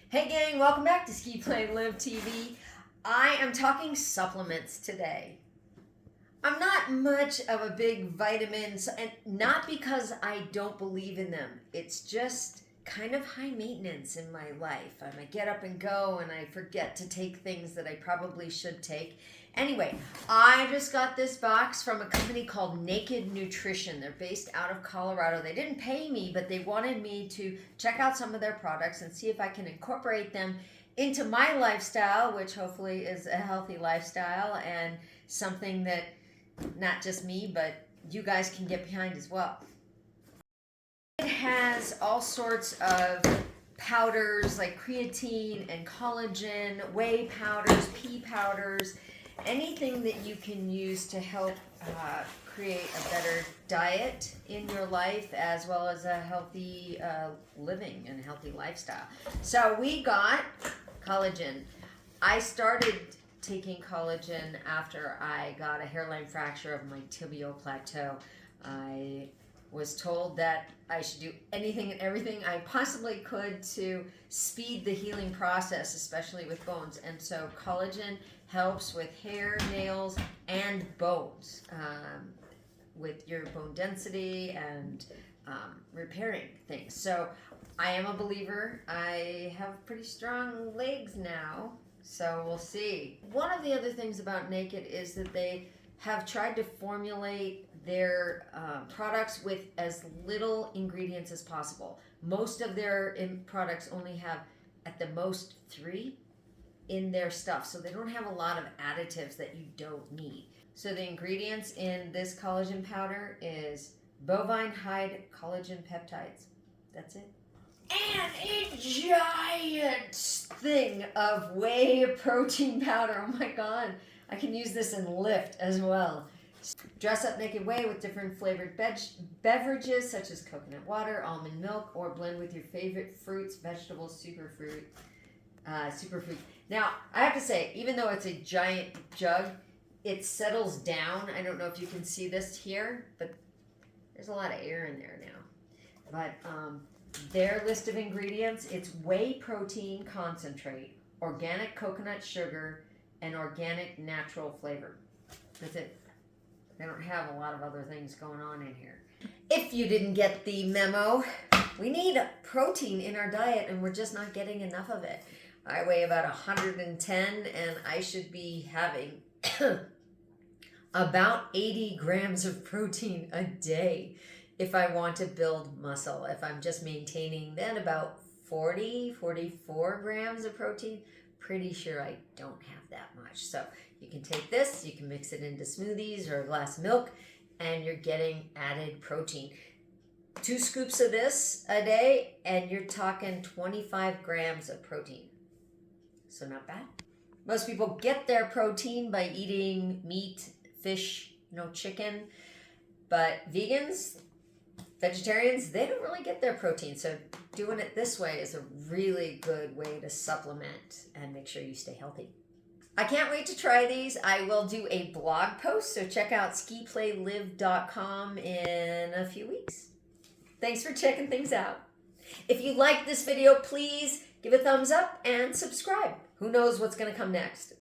Hey gang, welcome back to Ski Play Live TV. I am talking supplements today. I'm not much of a big vitamins, and not because I don't believe in them. It's just kind of high maintenance in my life. I get up and go and I forget to take things that I probably should take. Anyway, I just got this box from a company called Naked Nutrition. They're based out of Colorado. They didn't pay me, but they wanted me to check out some of their products and see if I can incorporate them into my lifestyle, which hopefully is a healthy lifestyle and something that not just me, but you guys can get behind as well. It has all sorts of powders like creatine and collagen, whey powders, pea powders, anything that you can use to help create a better diet in your life as well as a healthy living and healthy lifestyle. So we got collagen. I started taking collagen after I got a hairline fracture of my tibial plateau. I was told that I should do anything and everything I possibly could to speed the healing process, especially with bones. And so collagen helps with hair, nails, and bones, with your bone density and repairing things. So I am a believer. I have pretty strong legs now, so we'll see. One of the other things about Naked is that they have tried to formulate their products with as little ingredients as possible. Most of their products only have at the most 3 in their stuff, so they don't have a lot of additives that you don't need. So the ingredients in this collagen powder is bovine hide collagen peptides. That's it. And a giant thing of whey protein powder. Oh my god, I can use this in Lyft as well. Dress up Naked Whey with different flavored beverages such as coconut water, almond milk, or blend with your favorite fruits, vegetables, superfood. Now, I have to say, even though it's a giant jug, it settles down. I don't know if you can see this here, but there's a lot of air in there now. But their list of ingredients, it's whey protein concentrate, organic coconut sugar, and organic natural flavor. That's it. They don't have a lot of other things going on in here. If you didn't get the memo, we need protein in our diet and we're just not getting enough of it. I weigh about 110 and I should be having about 80 grams of protein a day if I want to build muscle. If I'm just maintaining, then about 44 grams of protein. Pretty sure I don't have that much. So you can take this, you can mix it into smoothies or a glass of milk, and you're getting added protein. 2 scoops of this a day, and you're talking 25 grams of protein. So not bad. Most people get their protein by eating meat, fish, chicken, but vegans, vegetarians, they don't really get their protein. So doing it this way is a really good way to supplement and make sure you stay healthy. I can't wait to try these. I will do a blog post, so check out skiplaylive.com in a few weeks. Thanks for checking things out. If you like this video, please give a thumbs up and subscribe. Who knows what's going to come next?